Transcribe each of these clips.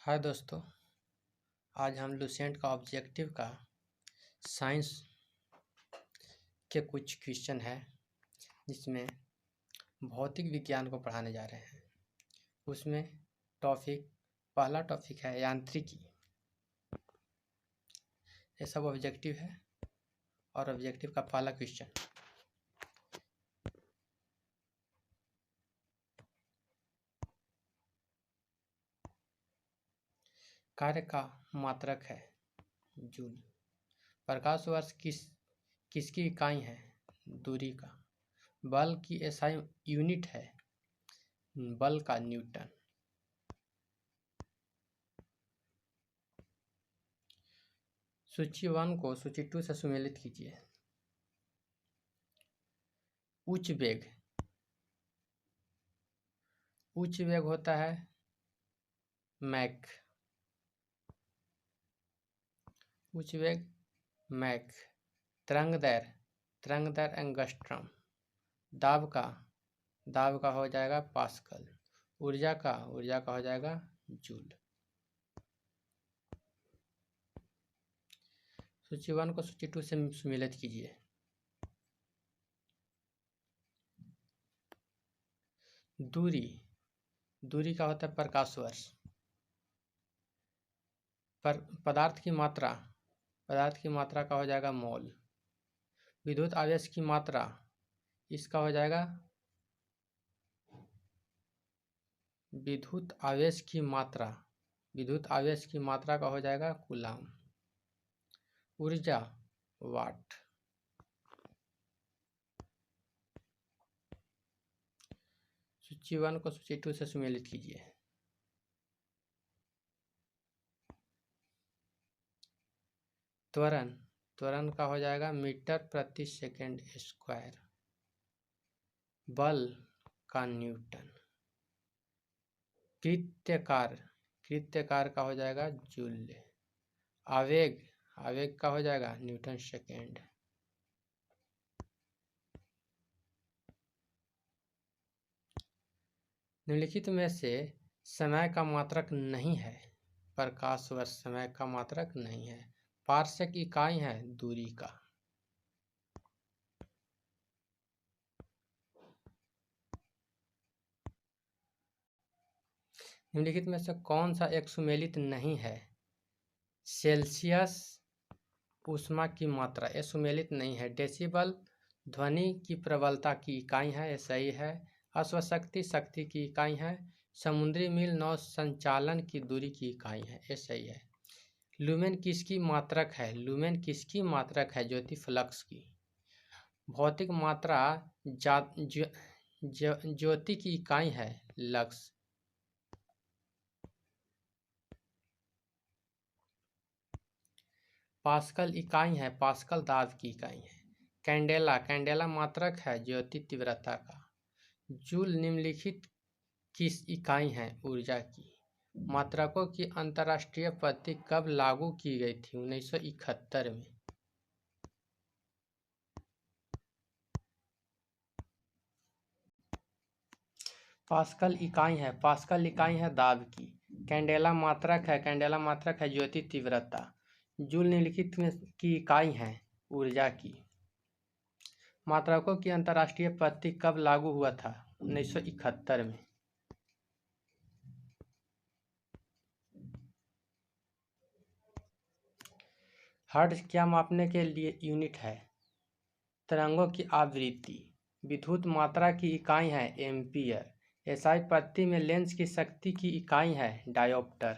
हाय दोस्तों, आज हम लुसेंट का ऑब्जेक्टिव का साइंस के कुछ क्वेश्चन है जिसमें भौतिक विज्ञान को पढ़ाने जा रहे हैं। उसमें पहला टॉपिक है यांत्रिकी। ये सब ऑब्जेक्टिव है और ऑब्जेक्टिव का पहला क्वेश्चन, कार्य का मात्रक है जूल। प्रकाश वर्ष किसकी इकाई है? दूरी का। बल की एसआई यूनिट है बल का न्यूटन। सूची 1 को सूची 2 से सुमेलित कीजिए। उच्च वेग होता है मैक। उच्च वेग मैक। तरंग दैर्ध्य एंगस्ट्रॉम। दाब का हो जाएगा पास्कल। ऊर्जा का हो जाएगा जूल। सूची 1 को सूची 2 से सुमेलित कीजिए। दूरी का होता है प्रकाश वर्ष। पदार्थ की मात्रा का हो जाएगा मोल। विद्युत आवेश की मात्रा इसका हो जाएगा विद्युत आवेश की मात्रा का हो जाएगा कूलाम। ऊर्जा वाट। सूची 1 को सूची 2 से सुमेलित कीजिए। त्वरण का हो जाएगा मीटर प्रति सेकंड स्क्वायर। बल का न्यूटन। कृत्यकार का हो जाएगा जूल। आवेग का हो जाएगा न्यूटन सेकेंड। निम्नलिखित में से समय का मात्रक नहीं है। प्रकाश वर्ष समय का मात्रक नहीं है। पारसेक इकाई है दूरी का। निम्नलिखित में से कौन सा एक सुमेलित नहीं है? सेल्सियस ऊष्मा की मात्रा ये सुमेलित नहीं है। डेसिबल ध्वनि की प्रबलता की इकाई है, ये सही है। अश्वशक्ति शक्ति की इकाई है। समुद्री मील नौ संचालन की दूरी की इकाई है, ये सही है। लुमेन किसकी मात्रक है? ज्योति फ्लक्स की। भौतिक मात्रा ज्योति की इकाई है लक्स। पास्कल इकाई है, पास्कल दाब की इकाई है। कैंडेला मात्रक है ज्योति तीव्रता का। जूल निम्नलिखित किस इकाई है? ऊर्जा की। मात्रकों की अंतरराष्ट्रीय पद्धति कब लागू की गई थी? 1971 में। पास्कल इकाई है दाब की। कैंडेला मात्रक है ज्योति तीव्रता। जूल निम्नलिखित में की इकाई है ऊर्जा की। मात्रकों की अंतरराष्ट्रीय पद्धति कब लागू हुआ था? 1971 में। हर्ट्ज क्या मापने के लिए यूनिट है? तरंगों की आवृत्ति। विद्युत मात्रा की इकाई है एम्पीयर। एसआई पद्धति में लेंस की शक्ति की इकाई है डायोप्टर।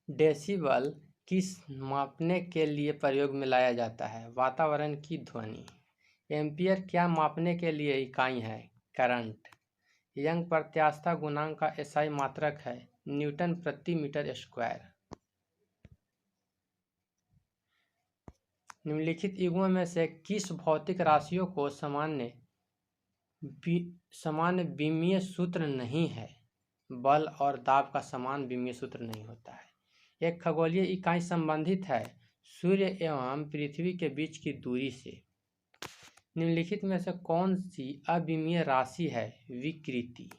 डेसिबल किस मापने के लिए प्रयोग में लाया जाता है? वातावरण की ध्वनि। एम्पीयर क्या मापने के लिए इकाई है? करंट। यंग प्रत्यास्थता गुणांक का एसआई मात्रक है न्यूटन प्रति मीटर स्क्वायर। निम्नलिखित युग्मों में से किस भौतिक राशियों को समान विमीय सूत्र नहीं है? बल और दाब का समान विमीय सूत्र नहीं होता है। एक खगोलीय इकाई संबंधित है सूर्य एवं पृथ्वी के बीच की दूरी से। निम्नलिखित में से कौन सी अविमीय राशि है? विकृति।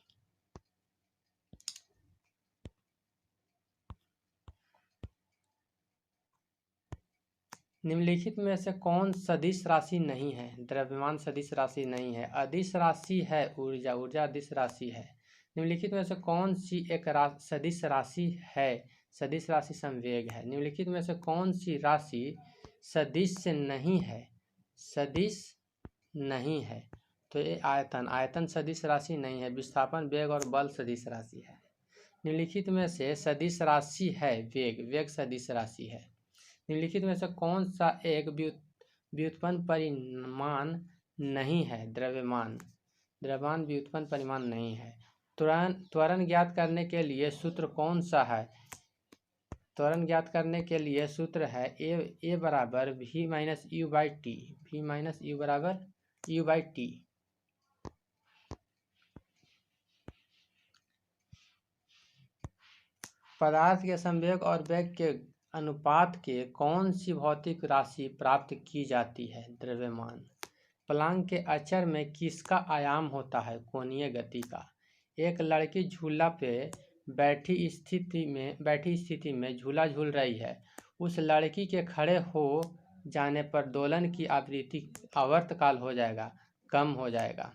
निम्नलिखित में से कौन सदिश राशि नहीं है? द्रव्यमान सदिश राशि नहीं है। अदिश राशि है ऊर्जा, ऊर्जा अदिश राशि है। निम्नलिखित में से कौन सी एक सदिश राशि है? सदिश राशि संवेग है। निम्नलिखित में से कौन सी राशि सदिश से नहीं है? सदिश नहीं है तो ये आयतन, आयतन सदिश राशि नहीं है। विस्थापन, वेग और बल सदिश राशि है। निम्नलिखित में से सदिश राशि है वेग, वेग सदिश राशि है। निम्नलिखित में से कौन सा एक व्युत्पन्न परिमाण नहीं है? द्रव्यमान, द्रव्यमान व्युत्पन्न परिमाण नहीं है। त्वरण ज्ञात करने के लिए सूत्र कौन सा है? त्वरण ज्ञात करने के लिए सूत्र है ए बराबर v minus you by T, v minus you बराबर यू बाई टी। पदार्थ के संवेग और वेग के अनुपात के कौन सी भौतिक राशि प्राप्त की जाती है? द्रव्यमान। प्लांक के अचर में किसका आयाम होता है? कोणीय गति का। एक लड़की झूला पे बैठी स्थिति में झूला झूल रही है। उस लड़की के खड़े हो जाने पर दोलन की आवृत्ति आवर्तकाल हो जाएगा, कम हो जाएगा।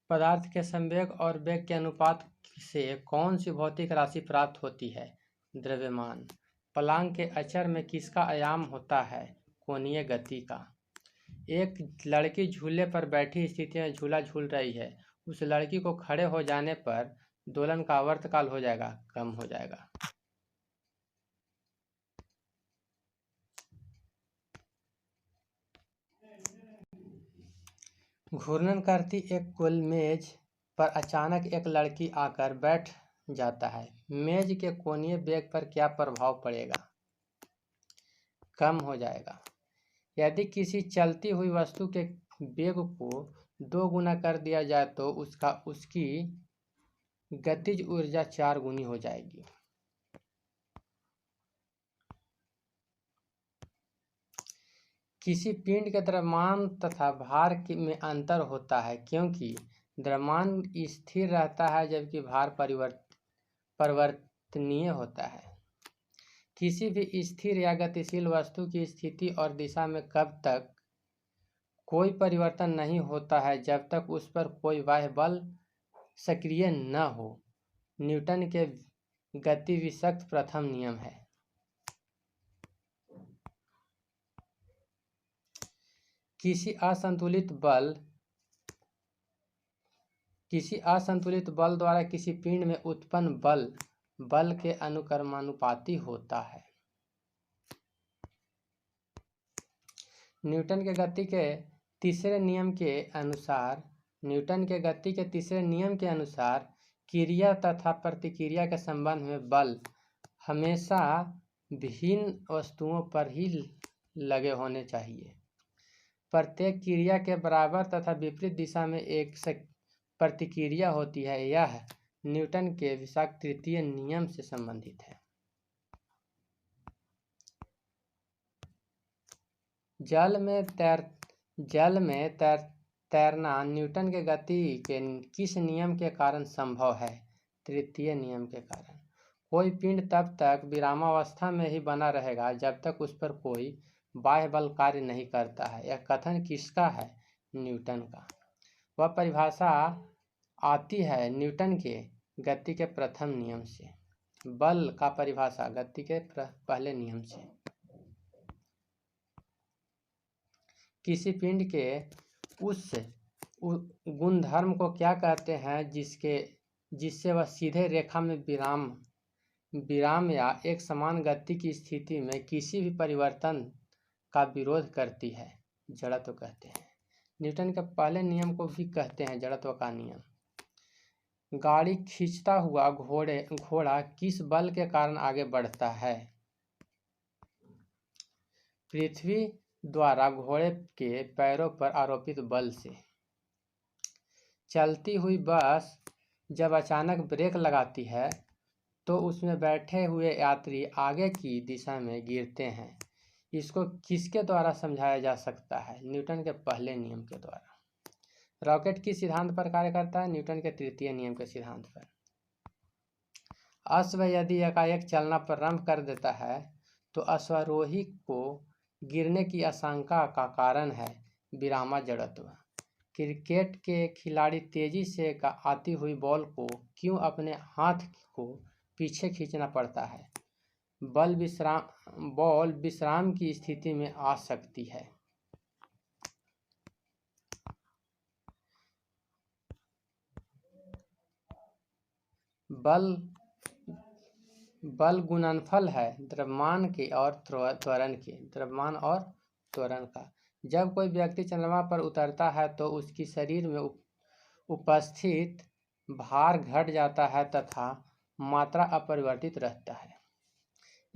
पदार्थ के संवेग और वेग के अनुपात से कौन सी भौतिक राशि प्राप्त होती है? द्रव्यमान। प्लांक के अचर में किसका आयाम होता है? कोणीय गति का। एक लड़की झूले पर बैठी स्थिति में झूला झूल रही है। उस लड़की को खड़े हो जाने पर दोलन का आवर्तकाल हो जाएगा, कम हो जाएगा। घूर्णन करती एक गोल मेज पर अचानक एक लड़की आकर बैठ जाता है। मेज के कोणीय वेग पर क्या प्रभाव पड़ेगा? कम हो जाएगा। यदि किसी चलती हुई वस्तु के वेग को 2 गुना कर दिया जाए तो उसकी गतिज ऊर्जा 4 गुनी हो जाएगी। किसी पिंड के द्रव्यमान तथा भार में अंतर होता है क्योंकि द्रव्यमान स्थिर रहता है जबकि भार परिवर्तनीय होता है। किसी भी स्थिर या गतिशील वस्तु की स्थिति और दिशा में कब तक कोई परिवर्तन नहीं होता है जब तक उस पर कोई बाह्य बल सक्रिय न हो। न्यूटन के गति विशक्त प्रथम नियम है। किसी असंतुलित बल द्वारा किसी पिंड में उत्पन्न बल के अनुक्रमानुपाती होता है। न्यूटन के गति के तीसरे नियम के अनुसार क्रिया तथा प्रतिक्रिया के संबंध में बल हमेशा भिन्न वस्तुओं पर ही लगे होने चाहिए। प्रत्येक क्रिया के बराबर तथा विपरीत दिशा में एक प्रतिक्रिया होती है। यह न्यूटन के विशक्त तृतीय नियम से संबंधित है। जल में तैरना न्यूटन के गति के किस नियम के कारण संभव है? तृतीय नियम के कारण। कोई पिंड तब तक विरामावस्था में ही बना रहेगा जब तक उस पर कोई बाह्य बल कार्य नहीं करता है। यह कथन किसका है? न्यूटन का। वह परिभाषा आती है न्यूटन के गति के प्रथम नियम से। बल का परिभाषा गति के पहले नियम से। किसी पिंड के उस गुणधर्म को क्या कहते हैं जिससे वह सीधे रेखा में विराम या एक समान गति की स्थिति में किसी भी परिवर्तन का विरोध करती है? जड़त्व कहते हैं। न्यूटन के पहले नियम को भी कहते हैं जड़त्व का नियम। गाड़ी खींचता हुआ घोड़ा किस बल के कारण आगे बढ़ता है? पृथ्वी द्वारा घोड़े के पैरों पर आरोपित बल से। चलती हुई बस जब अचानक ब्रेक लगाती है तो उसमें बैठे हुए यात्री आगे की दिशा में गिरते हैं। इसको किसके द्वारा समझाया जा सकता है? न्यूटन के पहले नियम के द्वारा। रॉकेट किस सिद्धांत पर कार्य करता है? न्यूटन के तृतीय नियम के सिद्धांत पर। अश्व यदि एकाएक चलना प्रारंभ कर देता है तो अश्वारोही को गिरने की आशंका का कारण है विरामा जड़त्व। क्रिकेट के खिलाड़ी तेजी से आती हुई बॉल को क्यों अपने हाथ को पीछे खींचना पड़ता है? बॉल विश्राम की स्थिति में आ सकती है। बल गुणनफल है द्रव्यमान के और त्वरण का। जब कोई व्यक्ति चंद्रमा पर उतरता है तो उसकी शरीर में उपस्थित भार घट जाता है तथा मात्रा अपरिवर्तित रहता है।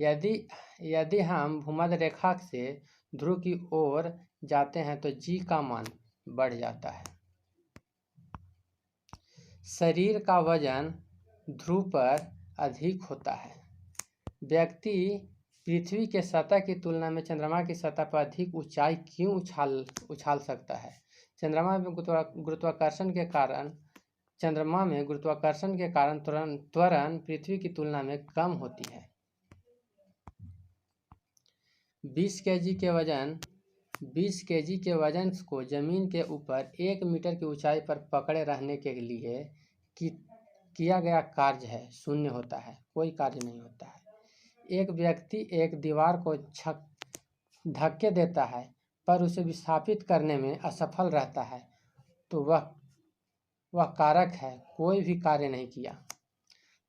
यदि हम भूमध्य रेखा से ध्रुव की ओर जाते हैं तो जी का मान बढ़ जाता है। शरीर का वजन ध्रुव पर अधिक होता है। व्यक्ति पृथ्वी के सतह की तुलना में चंद्रमा की सतह पर अधिक ऊंचाई क्यों उछाल सकता है? चंद्रमा में गुरुत्वाकर्षण के कारण त्वरण पृथ्वी की तुलना में कम होती है। 20 केजी के वजन को जमीन के ऊपर 1 मीटर की ऊंचाई पर पकड़े रहने के लिए किया गया कार्य है शून्य होता है, कोई कार्य नहीं होता है। एक व्यक्ति एक दीवार को धक्के देता है पर उसे विस्थापित करने में असफल रहता है तो वह कारक है, कोई भी कार्य नहीं किया।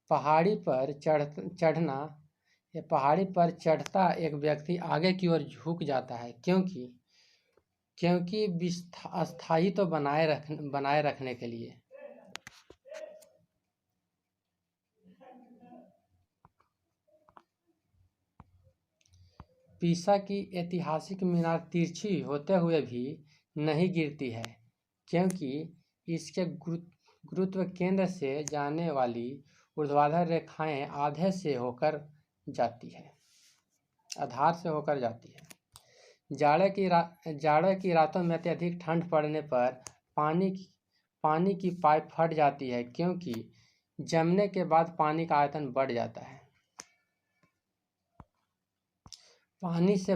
पहाड़ी पर चढ़ता एक व्यक्ति आगे की ओर झुक जाता है क्योंकि स्थायित्व बनाए रखने के लिए। पीसा की ऐतिहासिक मीनार तिरछी होते हुए भी नहीं गिरती है क्योंकि इसके गुरुत्व केंद्र से जाने वाली ऊर्ध्वाधर रेखाएं आधार से होकर जाती है। जाड़े की रातों में अत्यधिक ठंड पड़ने पर पानी की पाइप फट जाती है क्योंकि जमने के बाद पानी का आयतन बढ़ जाता है। पानी से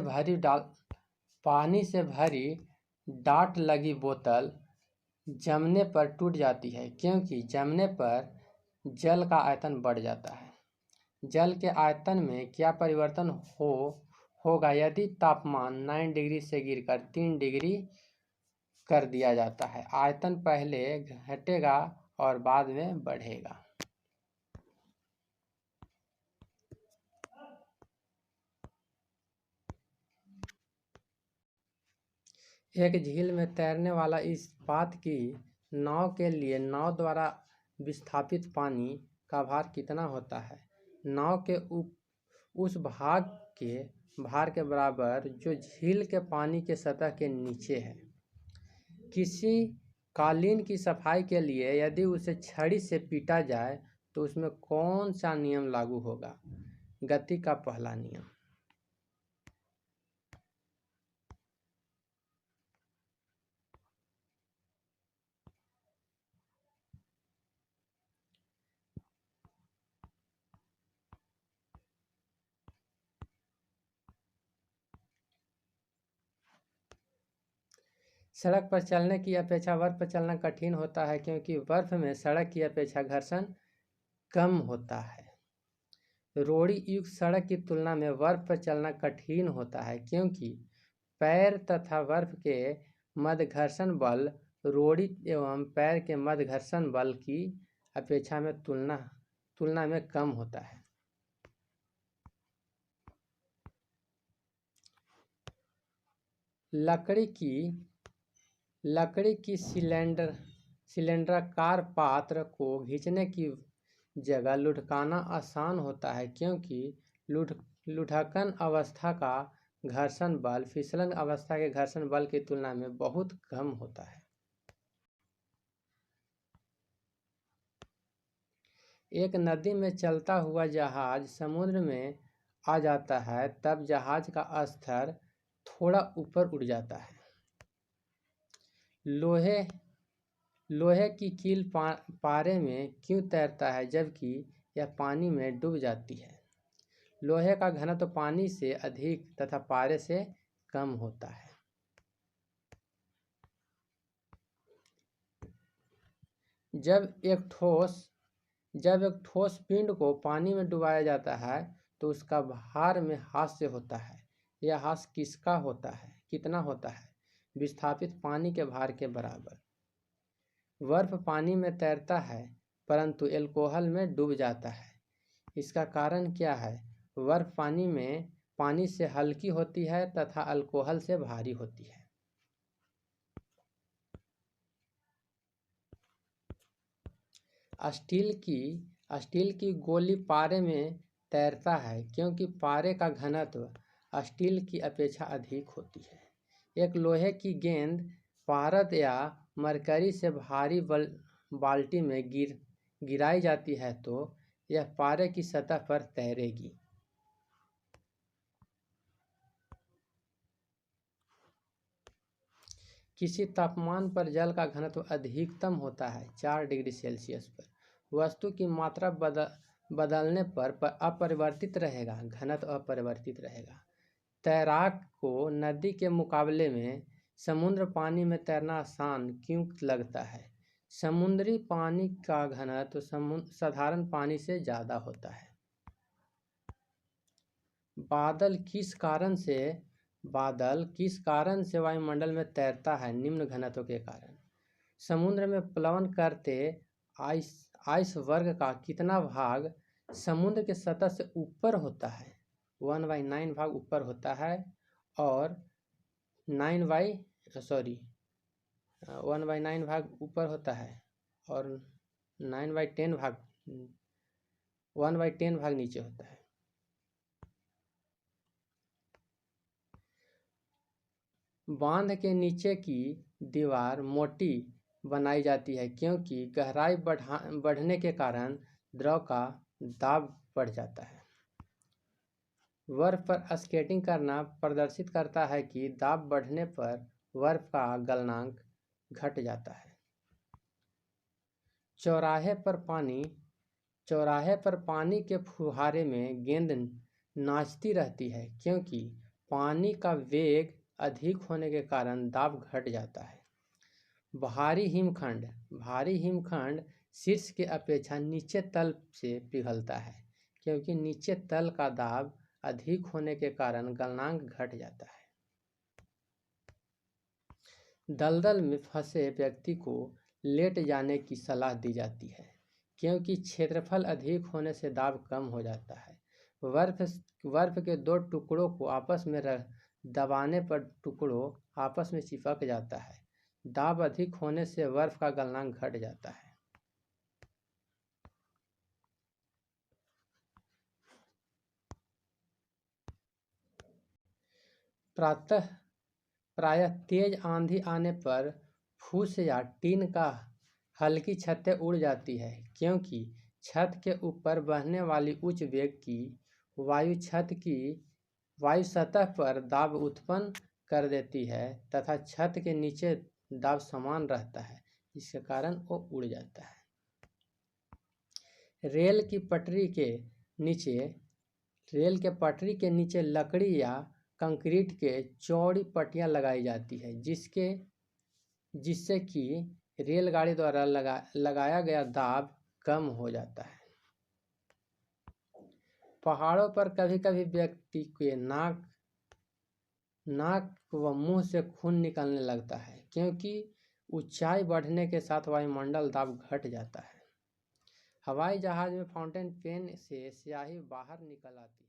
भरी डाट लगी बोतल जमने पर टूट जाती है क्योंकि जमने पर जल का आयतन बढ़ जाता है। जल के आयतन में क्या परिवर्तन होगा यदि तापमान 9 डिग्री से गिरकर 3 डिग्री कर दिया जाता है? आयतन पहले घटेगा और बाद में बढ़ेगा। एक झील में तैरने वाला इस्पात की नाव के लिए नाव द्वारा विस्थापित पानी का भार कितना होता है? नाव के उस भार के बराबर जो झील के पानी के सतह के नीचे है। किसी कालीन की सफाई के लिए यदि उसे छड़ी से पीटा जाए तो उसमें कौन सा नियम लागू होगा? गति का पहला नियम। सड़क पर चलने की अपेक्षा बर्फ पर चलना कठिन होता है क्योंकि बर्फ में सड़क की अपेक्षा घर्षण कम होता है। रोड़ी युक्त सड़क की तुलना में बर्फ पर चलना कठिन होता है क्योंकि पैर तथा बर्फ के मध्य घर्षण बल रोड़ी एवं पैर के मध्य घर्षण बल की अपेक्षा में तुलना में कम होता है। लकड़ी की सिलेंडराकार पात्र को खींचने की जगह लुढ़काना आसान होता है क्योंकि लुढ़कन अवस्था का घर्षण बल फिसलन अवस्था के घर्षण बल की तुलना में बहुत कम होता है। एक नदी में चलता हुआ जहाज समुद्र में आ जाता है, तब जहाज का स्तर थोड़ा ऊपर उठ जाता है। लोहे की कील पारे में क्यों तैरता है जबकि यह पानी में डूब जाती है? लोहे का घनत्व पानी से अधिक तथा पारे से कम होता है। जब एक ठोस पिंड को पानी में डुबाया जाता है तो उसका भार में हास्य होता है। यह हास्य किसका होता है? कितना होता है? विस्थापित पानी के भार के बराबर। बर्फ पानी में तैरता है परंतु अल्कोहल में डूब जाता है। इसका कारण क्या है? बर्फ पानी से हल्की होती है तथा अल्कोहल से भारी होती है। स्टील की गोली पारे में तैरता है क्योंकि पारे का घनत्व स्टील की अपेक्षा अधिक होती है। एक लोहे की गेंद पारद या मरकरी से भारी बाल्टी में गिराई जाती है तो यह पारे की सतह पर तैरेगी। किसी तापमान पर जल का घनत्व अधिकतम होता है 4 डिग्री सेल्सियस पर। वस्तु की मात्रा बदलने पर अपरिवर्तित रहेगा, घनत्व अपरिवर्तित रहेगा। तैराक को नदी के मुकाबले में समुद्र पानी में तैरना आसान क्यों लगता है? समुद्री पानी का घनत्व साधारण पानी से ज़्यादा होता है। बादल किस कारण से वायुमंडल में तैरता है? निम्न घनत्व के कारण। समुद्र में प्लवन करते आइसबर्ग का कितना भाग समुद्र के सतह से ऊपर होता है? 1/9 भाग ऊपर होता है और 1/9 भाग ऊपर होता है और 1/10 भाग नीचे होता है। बांध के नीचे की दीवार मोटी बनाई जाती है क्योंकि गहराई बढ़ने के कारण द्रव का दाब बढ़ जाता है। बर्फ पर स्केटिंग करना प्रदर्शित करता है कि दाब बढ़ने पर बर्फ का गलनांक घट जाता है। चौराहे पर पानी के फुहारे में गेंद नाचती रहती है क्योंकि पानी का वेग अधिक होने के कारण दाब घट जाता है। भारी हिमखंड शीर्ष के अपेक्षा नीचे तल से पिघलता है क्योंकि नीचे तल का दाब अधिक होने के कारण गलनांक घट जाता है। दलदल में फंसे व्यक्ति को लेट जाने की सलाह दी जाती है क्योंकि क्षेत्रफल अधिक होने से दाब कम हो जाता है। बर्फ के दो टुकड़ों को आपस में दबाने पर टुकड़ों आपस में चिपक जाता है। दाब अधिक होने से बर्फ का गलनांक घट जाता है। प्रायः तेज आंधी आने पर फूस या टीन का हल्की छतें उड़ जाती है क्योंकि छत के ऊपर बहने वाली उच्च वेग की वायु सतह पर दाब उत्पन्न कर देती है तथा छत के नीचे दाब समान रहता है, इसके कारण वो उड़ जाता है। रेल के पटरी के नीचे लकड़ी या कंक्रीट के चौड़ी पट्टियां लगाई जाती है जिससे कि रेलगाड़ी द्वारा लगाया गया दाब कम हो जाता है। पहाड़ों पर कभी-कभी व्यक्ति के नाक व मुंह से खून निकलने लगता है क्योंकि ऊंचाई बढ़ने के साथ वायुमंडल दाब घट जाता है। हवाई जहाज में फाउंटेन पेन से स्याही बाहर निकल आती है।